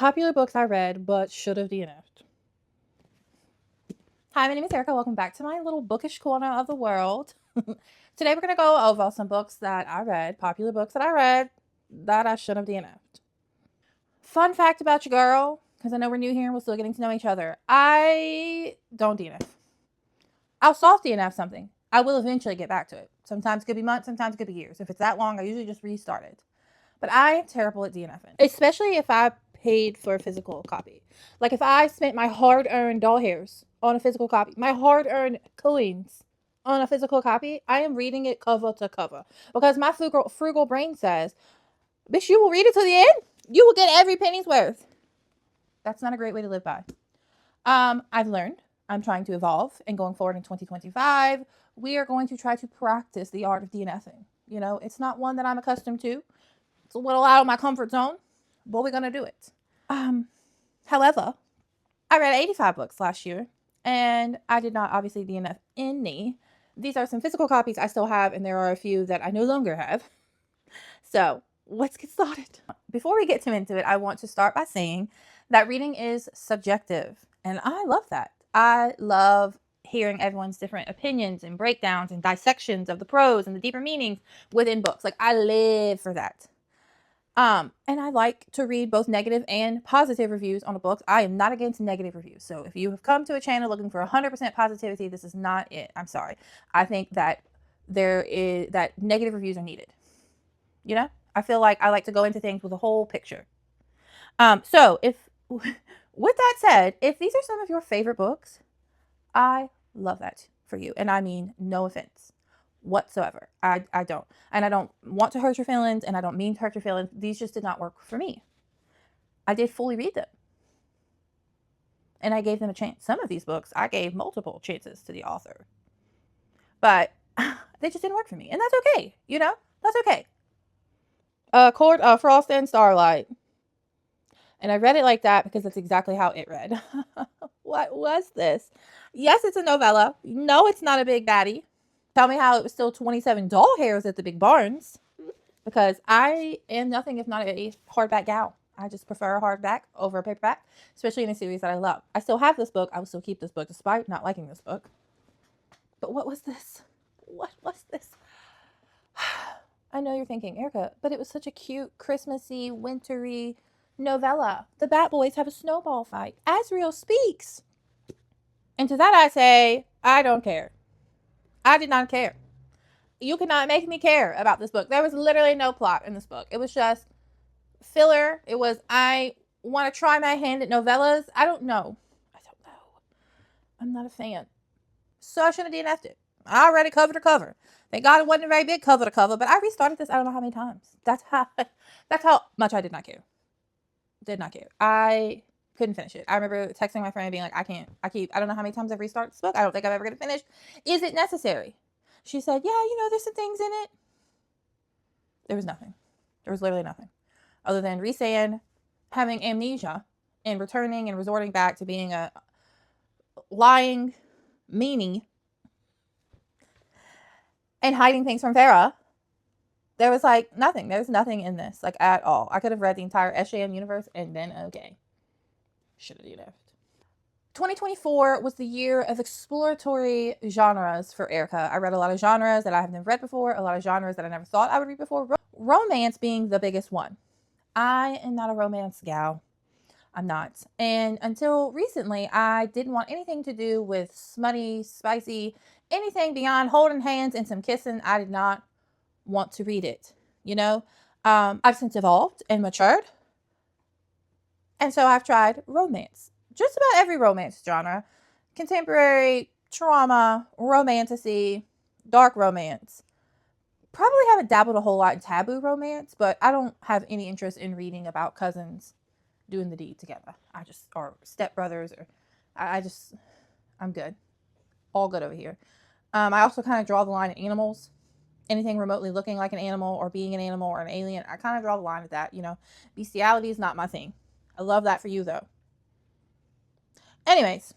Popular books I read but should have DNF'd. Hi, my name is Erica. Welcome back to my little bookish corner of the world. Today we're going to go over some books that I read, popular books that I read that I should have DNF'd. Fun fact about your girl, because I know we're new here and we're still getting to know each other. I don't DNF. I'll soft DNF something. I will eventually get back to it. Sometimes it could be months, sometimes it could be years. If it's that long, I usually just restart it. But I am terrible at DNFing, especially if I paid for a physical copy. Like if I spent my hard-earned doll hairs on a physical copy, my hard-earned coins on a physical copy, I am reading it cover to cover because my frugal brain says, bitch, you will read it to the end. You will get every penny's worth. That's not a great way to live by. I've learned. I'm trying to evolve, and going forward in 2025, we are going to try to practice the art of DNFing. You know, it's not one that I'm accustomed to. It's a little out of my comfort zone, but we're going to do it. However, I read 85 books last year, and I did not obviously DNF any. These are some physical copies I still have, and there are a few that I no longer have. So let's get started. Before we get too into it, I want to start by saying that reading is subjective, and I love that. I love hearing everyone's different opinions and breakdowns and dissections of the prose and the deeper meanings within books. Like, I live for that. And I like to read both negative and positive reviews on a book. I am not against negative reviews. So if you have come to a channel looking for 100% positivity, this is not it. I'm sorry. I think that that negative reviews are needed. You know, I feel like I like to go into things with a whole picture. So with that said, if these are some of your favorite books, I love that for you. And I mean, no offense whatsoever. I don't. And I don't want to hurt your feelings, and I don't mean to hurt your feelings. These just did not work for me. I did fully read them. And I gave them a chance. Some of these books, I gave multiple chances to the author. But they just didn't work for me. And that's okay. You know? That's okay. Court of Frost and Starlight. And I read it like that because that's exactly how it read. What was this? Yes, it's a novella. No, it's not a big baddie. Tell me how it was still 27 doll hairs at the big barns. Because I am nothing if not a hardback gal. I just prefer a hardback over a paperback, especially in a series that I love. I still have this book. I will still keep this book despite not liking this book. But what was this? What was this? I know you're thinking, Erica, but it was such a cute, Christmassy, wintry novella. The Bat Boys have a snowball fight. Asriel speaks. And to that I say, I don't care. I did not care. You cannot make me care about this book. There was literally no plot in this book. It was just filler. It was, I want to try my hand at novellas. I don't know. I'm not a fan. So I should have DNF'd it. I read it cover to cover. Thank God it wasn't a very big cover to cover, but I restarted this I don't know how many times. That's how much I did not care. Did not care. I couldn't finish it. I remember texting my friend and being like, I don't know how many times I've restarted this book. I don't think I'm ever going to finish. Is it necessary? She said, yeah, there's some things in it. There was nothing. There was literally nothing. Other than Rhysand having amnesia and returning and resorting back to being a lying meanie and hiding things from Farah. There was like nothing. There's nothing in this, like at all. I could have read the entire SJM universe and then okay. Should have DNF'd. 2024 was the year of exploratory genres for Erica. I read a lot of genres that I have never read before, a lot of genres that I never thought I would read before. Romance being the biggest one. I am not a romance gal. I'm not. And until recently, I didn't want anything to do with smutty, spicy, anything beyond holding hands and some kissing. I did not want to read it. I've since evolved and matured. And so I've tried romance. Just about every romance genre. Contemporary, trauma, romantasy, dark romance. Probably haven't dabbled a whole lot in taboo romance, but I don't have any interest in reading about cousins doing the deed together. Or stepbrothers, or I'm good. All good over here. I also kind of draw the line at animals. Anything remotely looking like an animal or being an animal or an alien, I kind of draw the line at that. Bestiality is not my thing. I love that for you, though. Anyways,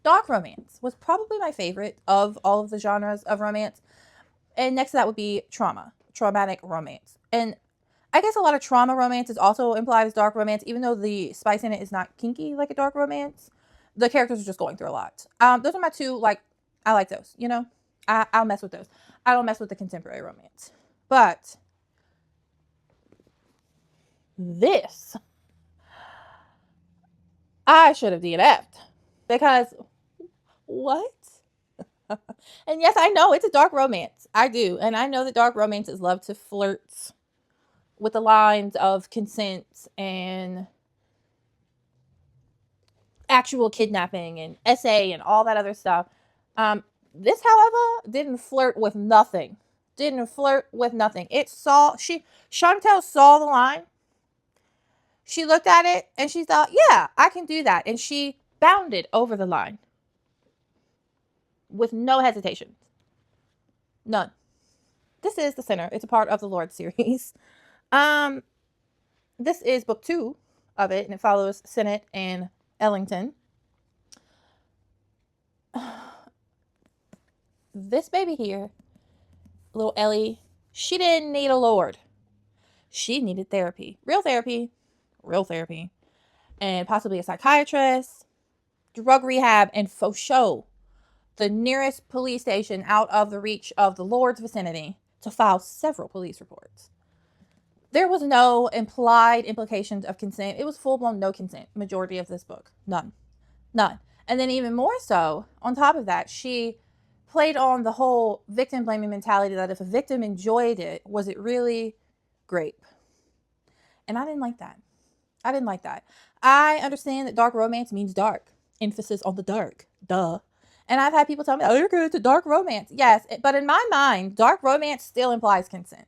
dark romance was probably my favorite of all of the genres of romance. And next to that would be traumatic romance. And I guess a lot of trauma romance is also implied as dark romance, even though the spice in it is not kinky like a dark romance. The characters are just going through a lot. Those are my two, like, I like those, you know? I'll mess with those. I don't mess with the contemporary romance. But this, I should have DNF'd. Because, what? And yes, I know it's a dark romance. I do. And I know that dark romances love to flirt with the lines of consent and actual kidnapping and SA and all that other stuff. This, however, didn't flirt with nothing. Didn't flirt with nothing. Chantel saw the line. She looked at it and she thought, yeah, I can do that. And she bounded over the line with no hesitation. None. This is The Sinner. It's a part of the Lord series. This is book 2 of it, and it follows Sennett and Ellington. This baby here, little Ellie, she didn't need a lord. She needed therapy. Real therapy. And possibly a psychiatrist, drug rehab, and for show the nearest police station out of the reach of the Lord's vicinity to file several police reports. There was no implied implications of consent. It was full-blown no consent, majority of this book. None. And then even more so, on top of that, she played on the whole victim-blaming mentality that if a victim enjoyed it, was it really grape? And I didn't like that. I understand that dark romance means dark. Emphasis on the dark. Duh. And I've had people tell me, oh, you're good to dark romance. Yes, but in my mind, dark romance still implies consent.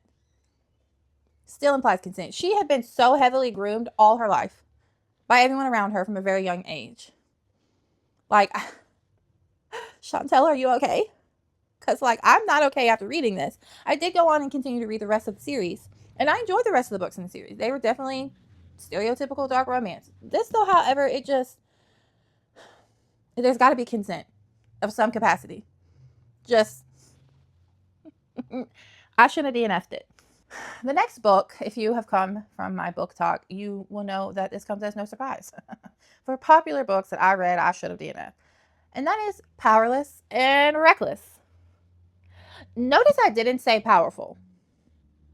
She had been so heavily groomed all her life by everyone around her from a very young age. Like, Chantel, are you okay? Because, like, I'm not okay after reading this. I did go on and continue to read the rest of the series. And I enjoyed the rest of the books in the series. They were definitely stereotypical dark romance. This, though, however, there's got to be consent of some capacity. I shouldn't have DNF'd it. The next book, if you have come from my BookTok, you will know that this comes as no surprise. For popular books that I read, I should have DNF'd. And that is Powerless and Reckless. Notice I didn't say powerful.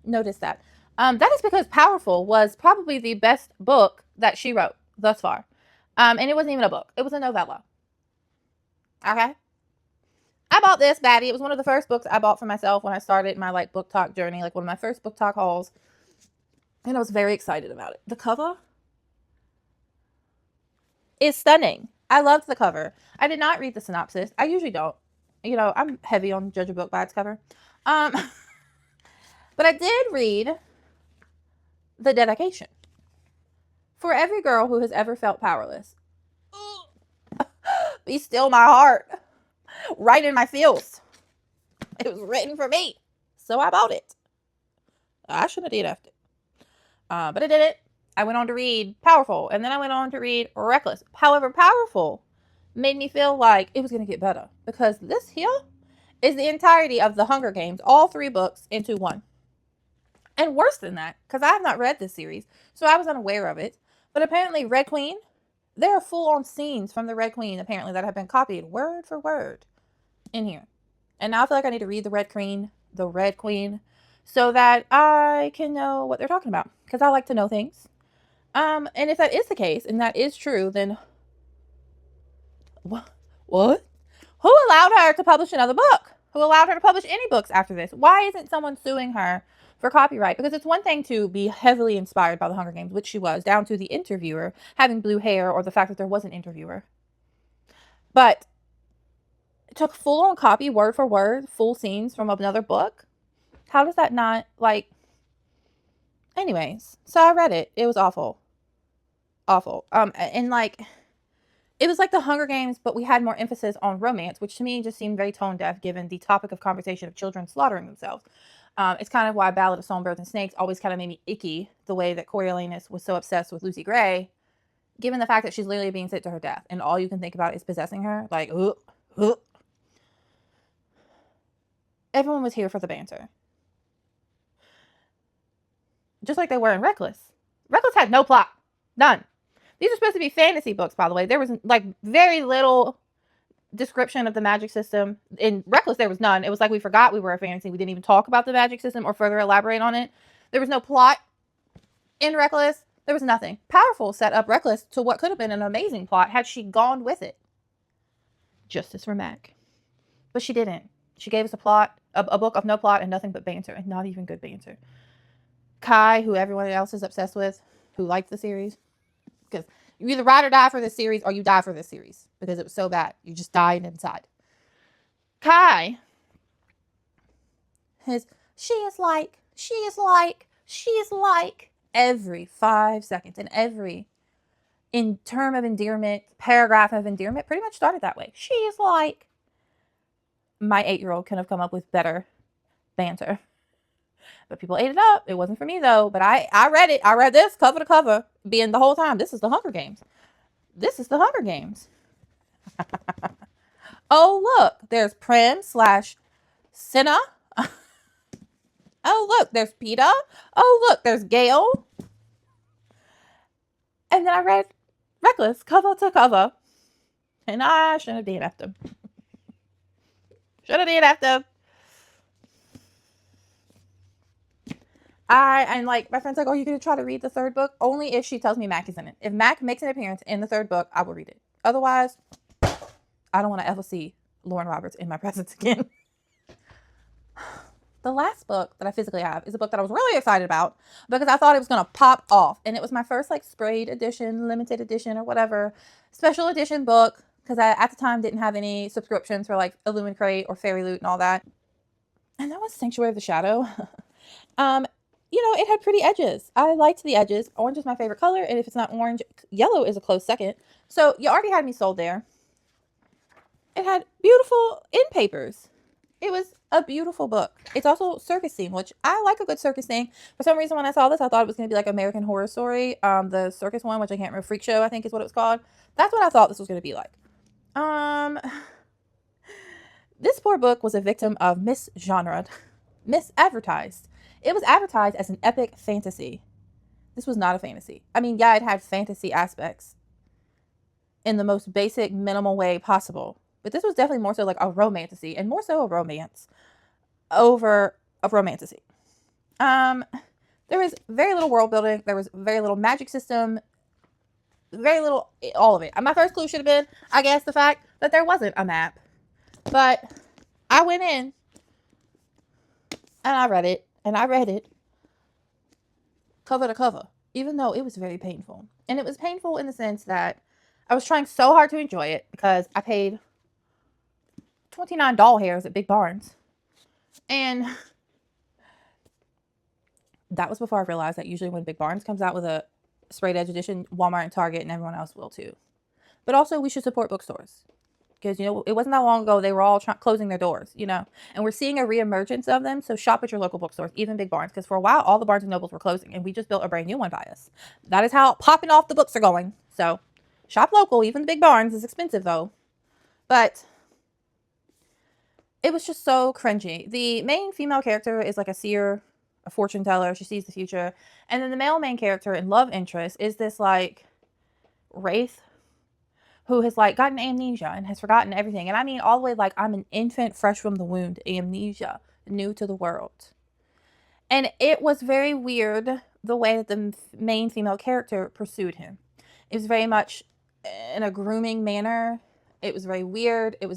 Notice that. That is because Powerful was probably the best book that she wrote thus far. And it wasn't even a book. It was a novella. Okay? I bought this baddie. It was one of the first books I bought for myself when I started my, like, BookTok journey. Like, one of my first BookTok hauls. And I was very excited about it. The cover is stunning. I loved the cover. I did not read the synopsis. I usually don't. You know, I'm heavy on judge a book by its cover. But I did read the dedication. For every girl who has ever felt powerless, be still my heart. Right in my feels. It was written for me. So I bought it. I shouldn't have DNF'd it. But I did it. I went on to read Powerful. And then I went on to read Reckless. However, Powerful made me feel like it was going to get better. Because this here is the entirety of the Hunger Games. All 3 books into one. And worse than that, because I have not read this series, so I was unaware of it. But apparently Red Queen, there are full-on scenes from the Red Queen, apparently, that have been copied word for word in here. And now I feel like I need to read the Red Queen, so that I can know what they're talking about. Because I like to know things. And if that is the case, and that is true, then what? Who allowed her to publish another book? Who allowed her to publish any books after this? Why isn't someone suing her for copyright? Because it's one thing to be heavily inspired by the Hunger Games, which she was, down to the interviewer having blue hair or the fact that there was an interviewer. But it took full-on copy, word for word, full scenes from another book. How does that not, like... Anyways, so I read it. It was awful. And, like... It was like the Hunger Games, but we had more emphasis on romance, which to me just seemed very tone-deaf given the topic of conversation of children slaughtering themselves. It's kind of why Ballad of Songbirds and Snakes always kind of made me icky, the way that Coriolanus was so obsessed with Lucy Gray, given the fact that she's literally being sent to her death, and all you can think about is possessing her. Like, Everyone was here for the banter. just like they were in Reckless. Reckless had no plot. None. These are supposed to be fantasy books, by the way. There was like very little description of the magic system. In Reckless, there was none. It was like we forgot we were a fantasy. We didn't even talk about the magic system or further elaborate on it. There was no plot in Reckless. There was nothing. Powerful set up Reckless to what could have been an amazing plot had she gone with it. Justice for Mac. But she didn't. She gave us a plot, a book of no plot and nothing but banter, and not even good banter. Kai, who everyone else is obsessed with, who liked the series, because you either ride or die for this series or you die for this series because it was so bad. You just died inside. Kai, she is like every 5 seconds and every in term of endearment, paragraph of endearment pretty much started that way. She is like, my 8-year-old couldn't have come up with better banter. But people ate it up. It wasn't for me though. But I read it. I read this cover to cover, being the whole time, this is the Hunger Games. This is the Hunger Games. Oh, look, there's Prim / Cinna. Oh, look, there's Peta. Oh, look, there's Gale. And then I read Reckless cover to cover. And I shouldn't have DNF'd them. Should have DNF'd them. And like my friend's like, oh, you're going to try to read the third book? Only if she tells me Mac is in it. If Mac makes an appearance in the third book, I will read it. Otherwise, I don't want to ever see Lauren Roberts in my presence again. The last book that I physically have is a book that I was really excited about because I thought it was going to pop off. And it was my first like sprayed edition, limited edition or whatever, special edition book. Because I, at the time, didn't have any subscriptions for like Illuminate or Fairy Loot and all that. And that was Sanctuary of the Shadow. You know, it had pretty edges. I liked the edges. Orange is my favorite color. And if it's not orange, yellow is a close second. So you already had me sold there. It had beautiful end papers. It was a beautiful book. It's also circus theme, which I like a good circus thing. For some reason, when I saw this, I thought it was going to be like American Horror Story. The circus one, which I can't remember, Freak Show, I think is what it was called. That's what I thought this was going to be like. This poor book was a victim of misadvertised. It was advertised as an epic fantasy. This was not a fantasy. I mean, yeah, it had fantasy aspects in the most basic, minimal way possible. But this was definitely more so like a romantasy, and more so a romance over a romantasy. There was very little world building. There was very little magic system. Very little, all of it. My first clue should have been, I guess, the fact that there wasn't a map. But I went in and I read it. And I read it cover to cover, even though it was very painful. And it was painful in the sense that I was trying so hard to enjoy it because I paid 29 doll hairs at Big Barnes. And that was before I realized that usually when Big Barnes comes out with a sprayed edge edition, Walmart and Target and everyone else will too. But also we should support bookstores. Because, you know, it wasn't that long ago they were all closing their doors, you know. And we're seeing a reemergence of them. So shop at your local bookstores, even Big Barnes. Because for a while, all the Barnes and Nobles were closing. And we just built a brand new one by us. That is how popping off the books are going. So shop local. Even the Big Barnes is expensive, though. But it was just so cringy. The main female character is like a seer, a fortune teller. She sees the future. And then the male main character and love interest is this like wraith who has like gotten amnesia and has forgotten everything. And I mean all the way like I'm an infant fresh from the womb, amnesia, new to the world. And it was very weird the way that the main female character pursued him. It was very much in a grooming manner. It was very weird. It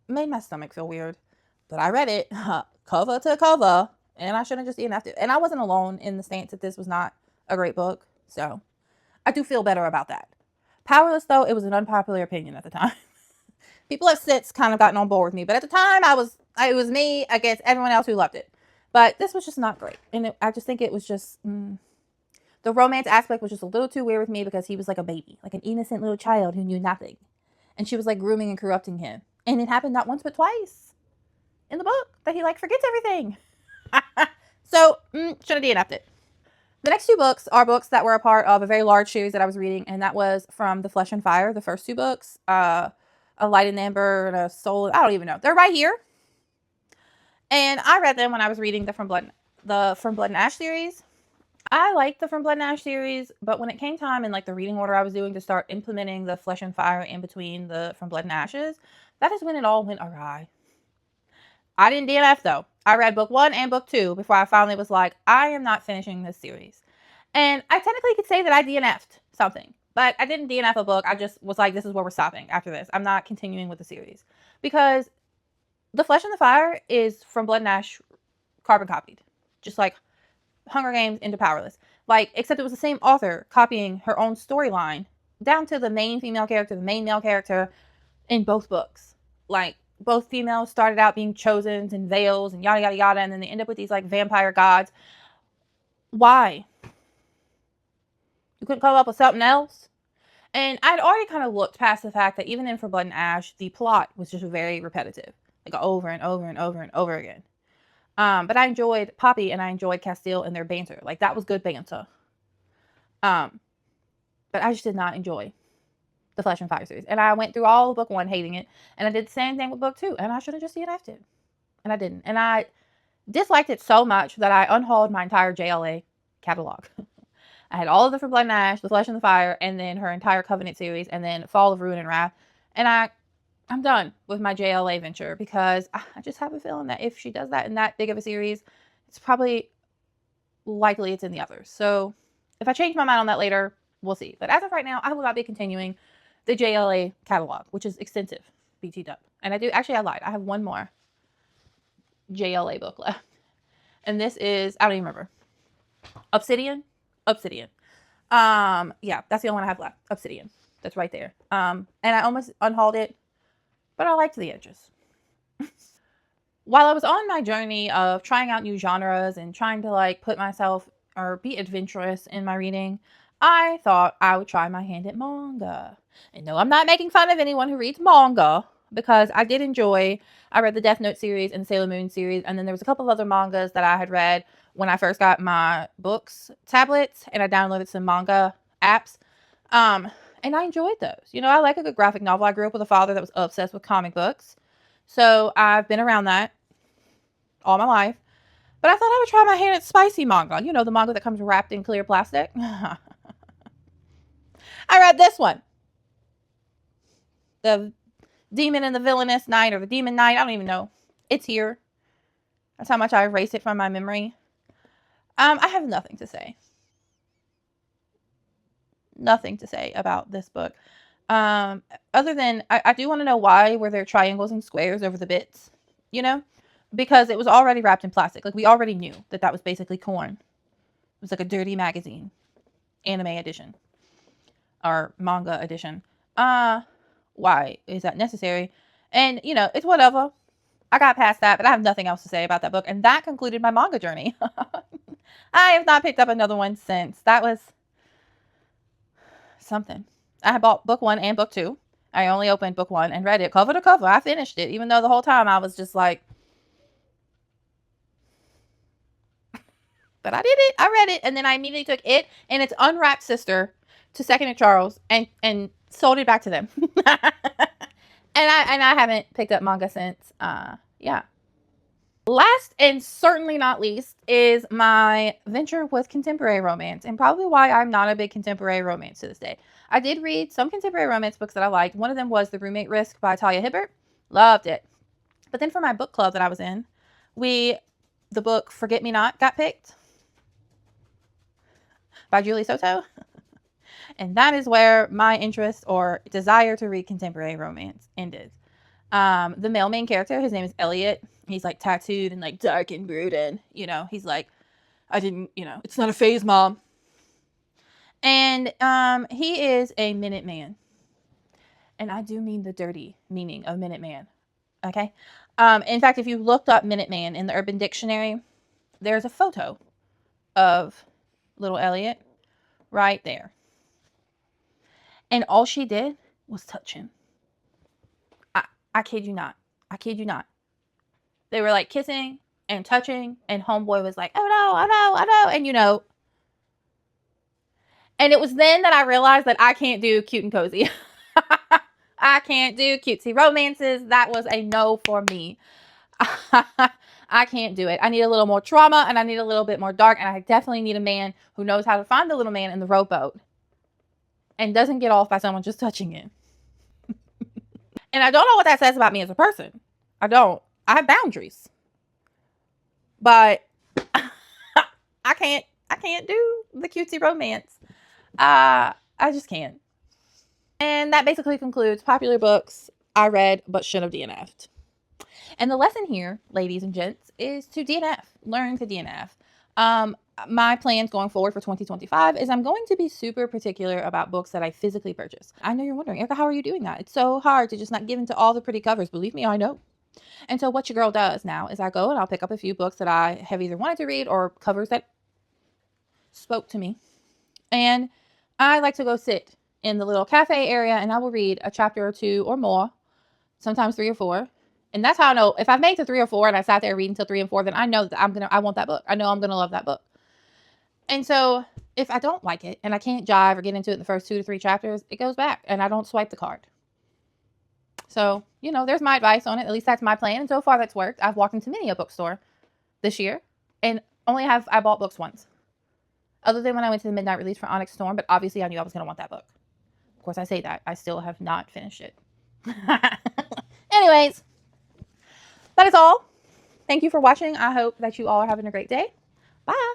made my stomach feel weird. But I read it cover to cover and I shouldn't just DNF'd it. And I wasn't alone in the stance that this was not a great book. So I do feel better about that. Powerless, though, it was an unpopular opinion at the time. People have since kind of gotten on board with me, but at the time, it was me against everyone else who loved it. But this was just not great, and I just think it was just the romance aspect was just a little too weird with me because he was like a baby, like an innocent little child who knew nothing, and she was like grooming and corrupting him, and it happened not once but twice in the book that he like forgets everything. So should have DNF'd it. The next 2 books are books that were a part of a very large series that I was reading, and that was from The Flesh and Fire, the first 2 books, A Light and Amber and A Soul. I don't even know. They're right here. And I read them when I was reading the From Blood and Ash series. I liked the From Blood and Ash series, but when it came time in like the reading order I was doing to start implementing the Flesh and Fire in between the From Blood and Ashes, that is when it all went awry. I didn't DNF though. I read book 1 and book 2 before I finally was like, I am not finishing this series. And I technically could say that I DNF'd something, but I didn't DNF a book. I just was like, this is where we're stopping after this. I'm not continuing with the series because the Flesh and the Fire is From Blood and Ash carbon copied, just like Hunger Games into Powerless. Like, except it was the same author copying her own storyline down to the main female character, the main male character in both books. Like, both females started out being chosen and veils and yada, yada, yada, and then they end up with these, like, vampire gods. Why? You couldn't come up with something else? And I'd already kind of looked past the fact that even in For Blood and Ash, the plot was just very repetitive. Like, over and over and over and over again. But I enjoyed Poppy and I enjoyed Castile and their banter. Like, that was good banter. But I just did not enjoy the Flesh and Fire series. And I went through all of book 1 hating it. And I did the same thing with book 2. And I should have just DNF'd it. And I didn't. And I disliked it so much that I unhauled my entire JLA catalog. I had all of the From Blood and Ash, the Flesh and the Fire, and then her entire Covenant series, and then Fall of Ruin and Wrath. And I'm done with my JLA venture because I just have a feeling that if she does that in that big of a series, it's probably likely it's in the others. So if I change my mind on that later, we'll see. But as of right now, I will not be continuing the JLA catalog, which is extensive, BT dub. And I lied. I have one more JLA book left. And this is, I don't even remember. Obsidian. Yeah, that's the only one I have left. Obsidian. That's right there. And I almost unhauled it, but I liked the edges. While I was on my journey of trying out new genres and trying to like put myself or be adventurous in my reading, I thought I would try my hand at manga. And no, I'm not making fun of anyone who reads manga because I did enjoy, I read the Death Note series and the Sailor Moon series. And then there was a couple of other mangas that I had read when I first got my books tablets and I downloaded some manga apps. And I enjoyed those. You know, I like a good graphic novel. I grew up with a father that was obsessed with comic books. So I've been around that all my life. But I thought I would try my hand at spicy manga. You know, the manga that comes wrapped in clear plastic. I read this one. The Demon and the Villainous Knight, or the Demon Knight. I don't even know. It's here. That's how much I erased it from my memory. I have nothing to say. Nothing to say about this book. Other than, I do want to know why were there triangles and squares over the bits, you know? Because it was already wrapped in plastic. Like, we already knew that that was basically corn. It was like a dirty magazine. Anime edition. Or manga edition. Why is that necessary? And, you know, it's whatever. I got past that, but I have nothing else to say about that book. And that concluded my manga journey. I have not picked up another one since. That was something. I had bought book 1 and book 2. I only opened book 1 and read it cover to cover. I finished it, even though the whole time I was just like, but I did it. I read it, and then I immediately took it and its unwrapped sister to Second and Charles and sold it back to them. And I haven't picked up manga since. Yeah. Last and certainly not least is my venture with contemporary romance, and probably why I'm not a big contemporary romance to this day. I did read some contemporary romance books that I liked. One of them was The Roommate Risk by Talia Hibbert. Loved it. But then for my book club that I was in, the book Forget Me Not got picked by Julie Soto. And that is where my interest or desire to read contemporary romance ended. The male main character, his name is Elliot. He's like tattooed and like dark and brooding. You know, he's like, it's not a phase, Mom. And he is a Minuteman. And I do mean the dirty meaning of Minuteman. Okay? In fact, if you looked up Minuteman in the Urban Dictionary, there's a photo of little Elliot right there. And all she did was touch him. I kid you not. I kid you not. They were like kissing and touching, and homeboy was like, oh no, I know. And you know. And it was then that I realized that I can't do cute and cozy. I can't do cutesy romances. That was a no for me. I can't do it. I need a little more trauma, and I need a little bit more dark, and I definitely need a man who knows how to find the little man in the rowboat and doesn't get off by someone just touching it. And I don't know what that says about me as a person. I don't. I have boundaries. But I can't do the cutesy romance. I just can't. And that basically concludes popular books I read but should have DNF'd. And the lesson here, ladies and gents, is to DNF. Learn to DNF. My plans going forward for 2025 is I'm going to be super particular about books that I physically purchase. I know you're wondering, Erica, how are you doing that? It's so hard to just not give into all the pretty covers. Believe me, I know. And so what your girl does now is I go and I'll pick up a few books that I have either wanted to read or covers that spoke to me. And I like to go sit in the little cafe area and I will read a chapter or two or more, sometimes 3 or 4. And that's how I know if I've made to 3 or 4 and I sat there reading until 3 and 4, then I know that I want that book. I know I'm going to love that book. And so if I don't like it and I can't jive or get into it in the first 2 to 3 chapters, it goes back and I don't swipe the card. So, you know, there's my advice on it. At least that's my plan. And so far that's worked. I've walked into many a bookstore this year and I bought books once. Other than when I went to the midnight release for Onyx Storm, but obviously I knew I was going to want that book. Of course I say that. I still have not finished it. Anyways, that is all. Thank you for watching. I hope that you all are having a great day. Bye.